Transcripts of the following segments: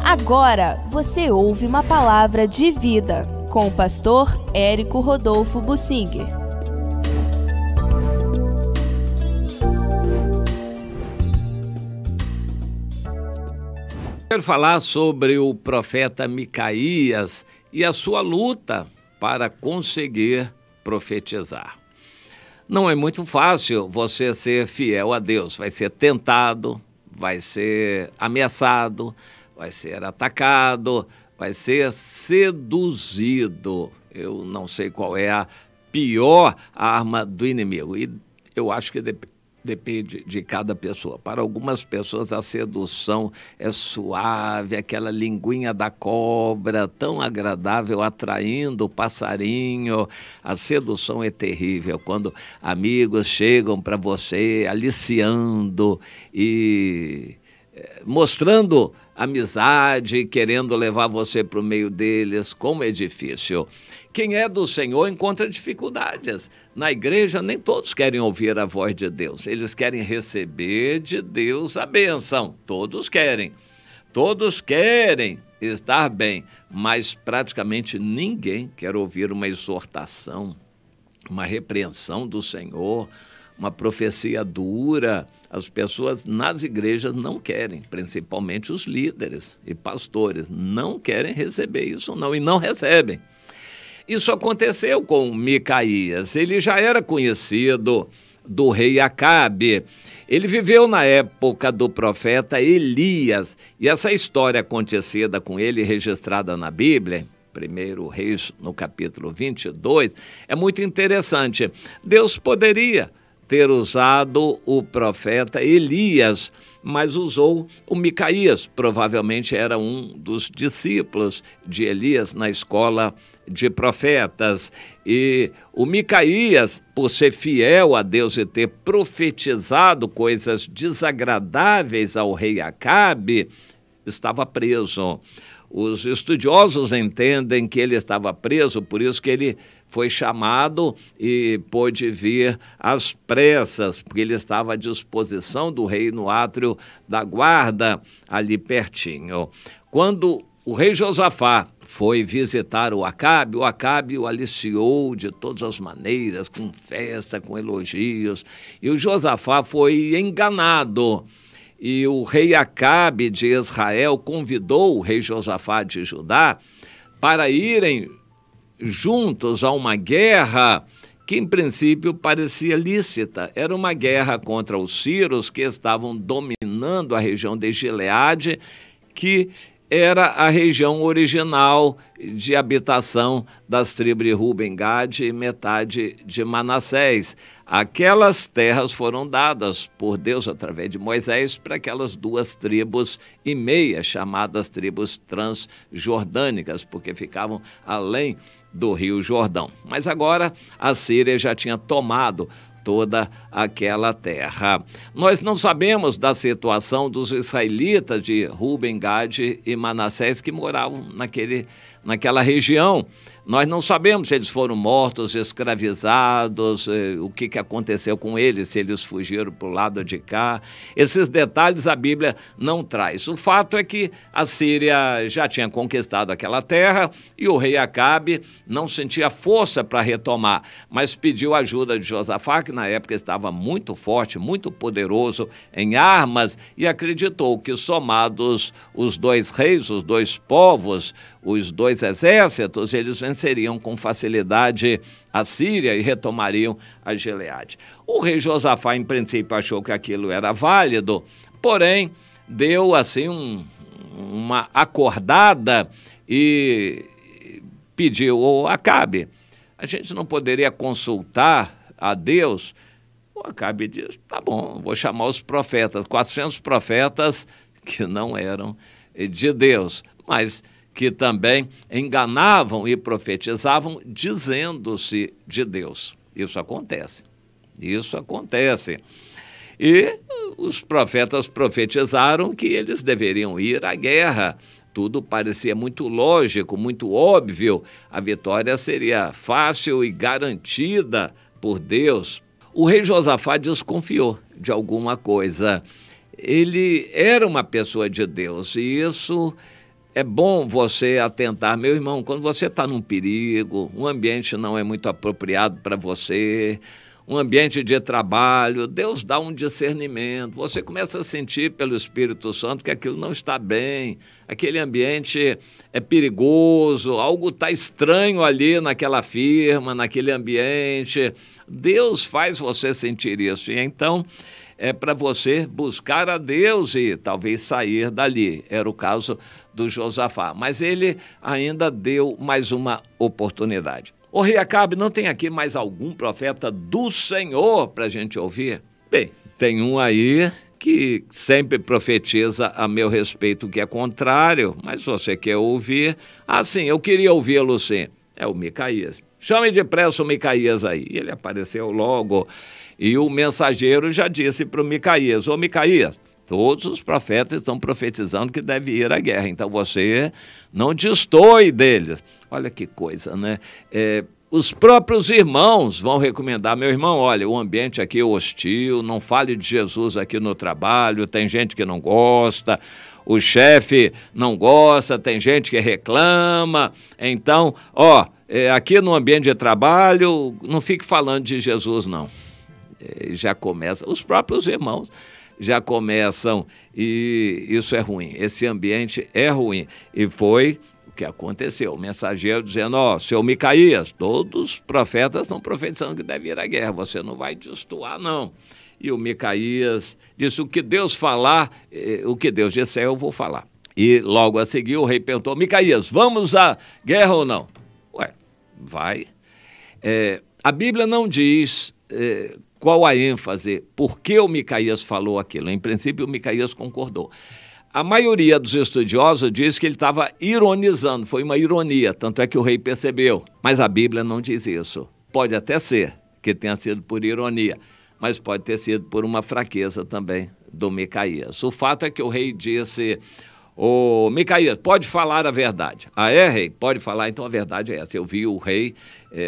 Agora você ouve uma palavra de vida com o pastor Érico Rodolfo Bussinger. Quero falar sobre o profeta Micaías e a sua luta para conseguir profetizar. Não é muito fácil você ser fiel a Deus. Vai ser tentado, vai ser ameaçado, vai ser atacado, vai ser seduzido. Eu não sei qual é a pior arma do inimigo. E eu acho que depende de cada pessoa. Para algumas pessoas a sedução é suave, aquela linguinha da cobra, tão agradável, atraindo o passarinho. A sedução é terrível, quando amigos chegam para você aliciando e mostrando amizade, querendo levar você para o meio deles. Como é difícil. Quem é do Senhor encontra dificuldades. Na igreja, nem todos querem ouvir a voz de Deus. Eles querem receber de Deus a bênção. Todos querem. Todos querem estar bem, mas praticamente ninguém quer ouvir uma exortação, uma repreensão do Senhor, uma profecia dura. As pessoas nas igrejas não querem, principalmente os líderes e pastores, não querem receber isso não, e não recebem. Isso aconteceu com Micaías. Ele já era conhecido do rei Acabe. Ele viveu na época do profeta Elias. E essa história acontecida com ele, registrada na Bíblia, 1 Reis, no capítulo 22, é muito interessante. Deus poderia ter usado o profeta Elias, mas usou o Micaías. Provavelmente era um dos discípulos de Elias na escola de profetas. E o Micaías, por ser fiel a Deus e ter profetizado coisas desagradáveis ao rei Acabe, estava preso. Os estudiosos entendem que ele estava preso, por isso que ele foi chamado e pôde vir às pressas, porque ele estava à disposição do rei no átrio da guarda, ali pertinho. Quando o rei Josafá foi visitar o Acabe o aliciou de todas as maneiras, com festa, com elogios, e o Josafá foi enganado. E o rei Acabe de Israel convidou o rei Josafá de Judá para irem juntos a uma guerra que, em princípio, parecia lícita. Era uma guerra contra os sírios, que estavam dominando a região de Gileade, que era a região original de habitação das tribos de Ruben, Gade e metade de Manassés. Aquelas terras foram dadas por Deus através de Moisés para aquelas 2 tribos e meia, chamadas tribos transjordânicas, porque ficavam além do rio Jordão. Mas agora a Síria já tinha tomado toda aquela terra. Nós não sabemos da situação dos israelitas de Ruben, Gade e Manassés que moravam naquela região. Nós não sabemos se eles foram mortos, escravizados, o que aconteceu com eles, se eles fugiram para o lado de cá. Esses detalhes a Bíblia não traz. O fato é que a Síria já tinha conquistado aquela terra e o rei Acabe não sentia força para retomar, mas pediu ajuda de Josafá, que na época estava muito forte, muito poderoso em armas, e acreditou que, somados os 2 reis, os 2 povos, os 2 exércitos, eles venceriam com facilidade a Síria e retomariam a Gileade. O rei Josafá, em princípio, achou que aquilo era válido, porém, deu assim uma acordada e pediu ao Acabe: a gente não poderia consultar a Deus? O Acabe disse: tá bom, vou chamar os profetas, 400 profetas que não eram de Deus, mas que também enganavam e profetizavam dizendo-se de Deus. Isso acontece. E os profetas profetizaram que eles deveriam ir à guerra. Tudo parecia muito lógico, muito óbvio. A vitória seria fácil e garantida por Deus. O rei Josafá desconfiou de alguma coisa. Ele era uma pessoa de Deus e isso é bom você atentar, meu irmão, quando você está num perigo, um ambiente não é muito apropriado para você, um ambiente de trabalho, Deus dá um discernimento, você começa a sentir pelo Espírito Santo que aquilo não está bem, aquele ambiente é perigoso, algo está estranho ali naquela firma, naquele ambiente. Deus faz você sentir isso, e então é para você buscar a Deus e talvez sair dali. Era o caso do Josafá, mas ele ainda deu mais uma oportunidade. Ô rei Acabe, não tem aqui mais algum profeta do Senhor para a gente ouvir? Bem, tem um aí que sempre profetiza a meu respeito que é contrário, mas você quer ouvir? Ah, sim, eu queria ouvi-lo sim. É o Micaías. Chame depressa o Micaías aí. Ele apareceu logo e o mensageiro já disse para o Micaías: ô Micaías, todos os profetas estão profetizando que deve ir à guerra, então você não destoe deles. Olha que coisa, né? Os próprios irmãos vão recomendar: meu irmão, olha, o ambiente aqui é hostil, não fale de Jesus aqui no trabalho, tem gente que não gosta, o chefe não gosta, tem gente que reclama, então, aqui no ambiente de trabalho, não fique falando de Jesus, não. Já começa, os próprios irmãos já começam, e isso é ruim, esse ambiente é ruim. E foi o que aconteceu, o mensageiro dizendo: seu Micaías, todos os profetas estão profetizando que deve ir à guerra, você não vai destoar não. E o Micaías disse: o que Deus falar, o que Deus disser eu vou falar. E logo a seguir o rei perguntou: Micaías, vamos à guerra ou não? Ué, vai. A Bíblia não diz qual a ênfase, por que o Micaías falou aquilo. Em princípio, o Micaías concordou. A maioria dos estudiosos diz que ele estava ironizando, foi uma ironia, tanto é que o rei percebeu. Mas a Bíblia não diz isso. Pode até ser que tenha sido por ironia, mas pode ter sido por uma fraqueza também do Micaías. O fato é que o rei disse: ô Micaías, pode falar a verdade. Ah, é, rei? Pode falar, então a verdade é essa. Eu vi o rei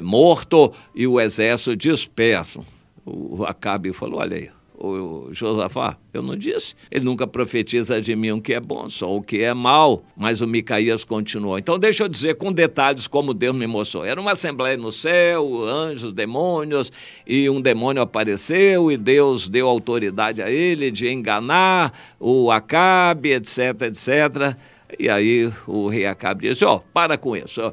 morto e o exército disperso. O Acabe falou: olha aí, o Josafá, eu não disse. Ele nunca profetiza de mim o que é bom, só o que é mal. Mas o Micaías continuou. Então deixa eu dizer com detalhes como Deus me mostrou. Era uma assembleia no céu, anjos, demônios, e um demônio apareceu e Deus deu autoridade a ele de enganar o Acabe, etc, etc. E aí o rei Acabe disse: para com isso,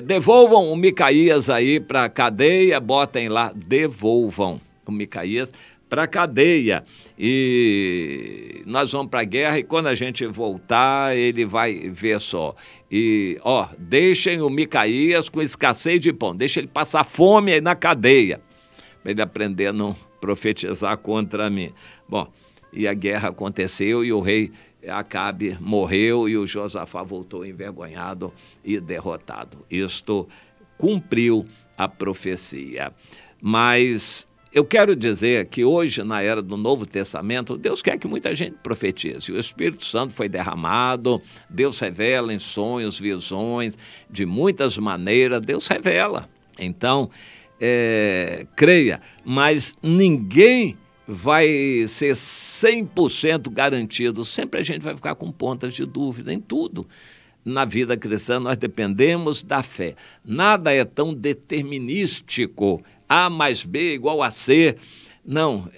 devolvam o Micaías aí para a cadeia, botem lá, devolvam o Micaías para a cadeia, e nós vamos para a guerra, e quando a gente voltar, ele vai ver só. E, deixem o Micaías com escassez de pão, deixem ele passar fome aí na cadeia, para ele aprender a não profetizar contra mim. Bom, e a guerra aconteceu, e o rei Acabe morreu, e o Josafá voltou envergonhado e derrotado. Isto cumpriu a profecia. Mas eu quero dizer que hoje, na era do Novo Testamento, Deus quer que muita gente profetize. O Espírito Santo foi derramado, Deus revela em sonhos, visões, de muitas maneiras, Deus revela. Então, creia, mas ninguém vai ser 100% garantido. Sempre a gente vai ficar com pontas de dúvida em tudo. Na vida cristã, nós dependemos da fé. Nada é tão determinístico. A mais B igual a C. Não,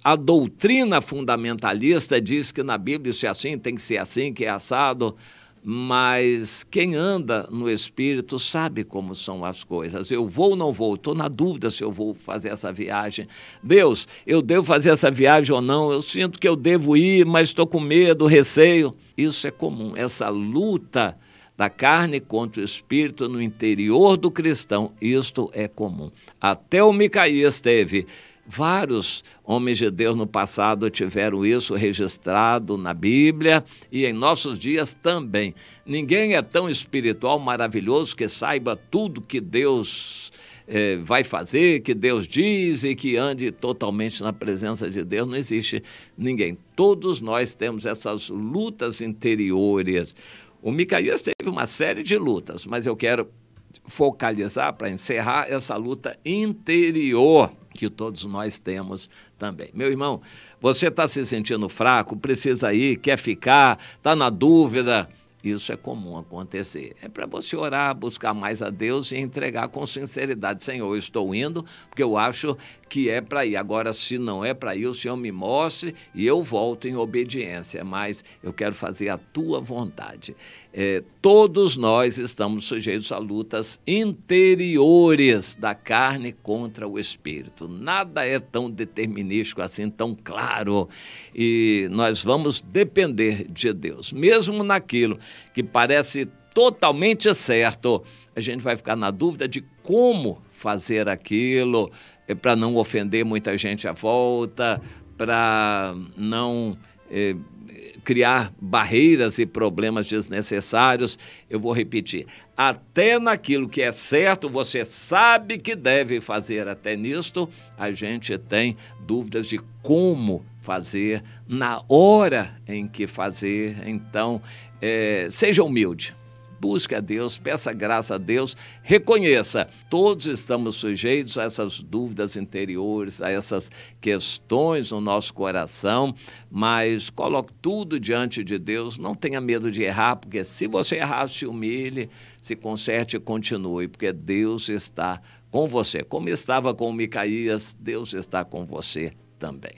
a doutrina fundamentalista diz que na Bíblia isso é assim, tem que ser assim, que é assado, mas quem anda no Espírito sabe como são as coisas. Eu vou ou não vou? Estou na dúvida se eu vou fazer essa viagem. Deus, eu devo fazer essa viagem ou não? Eu sinto que eu devo ir, mas estou com medo, receio. Isso é comum, essa luta da carne contra o Espírito no interior do cristão, isto é comum. Até o Micaías teve. Vários homens de Deus no passado tiveram isso registrado na Bíblia e em nossos dias também. Ninguém é tão espiritual, maravilhoso, que saiba tudo que Deus vai fazer, que Deus diz, e que ande totalmente na presença de Deus. Não existe ninguém. Todos nós temos essas lutas interiores. O Micaías teve uma série de lutas, mas eu quero focalizar, para encerrar, essa luta interior que todos nós temos também. Meu irmão, você está se sentindo fraco, precisa ir, quer ficar, está na dúvida, Isso é comum acontecer. É para você orar, buscar mais a Deus e entregar com sinceridade. Senhor, eu estou indo porque eu acho que é para ir. Agora, se não é para ir, o Senhor me mostre e eu volto em obediência. Mas eu quero fazer a tua vontade. Todos nós estamos sujeitos a lutas interiores da carne contra o espírito. Nada é tão determinístico assim, tão claro. E nós vamos depender de Deus. Mesmo naquilo que parece totalmente certo, a gente vai ficar na dúvida de como fazer aquilo, para não ofender muita gente à volta, para não criar barreiras e problemas desnecessários. Eu vou repetir, até naquilo que é certo, você sabe que deve fazer, até nisto, a gente tem dúvidas de como fazer, na hora em que fazer. Então, seja humilde. Busque a Deus, peça graça a Deus, reconheça, todos estamos sujeitos a essas dúvidas interiores, a essas questões no nosso coração, mas coloque tudo diante de Deus, não tenha medo de errar, porque se você errar, se humilhe, se conserte e continue, porque Deus está com você. Como estava com Micaías, Deus está com você também.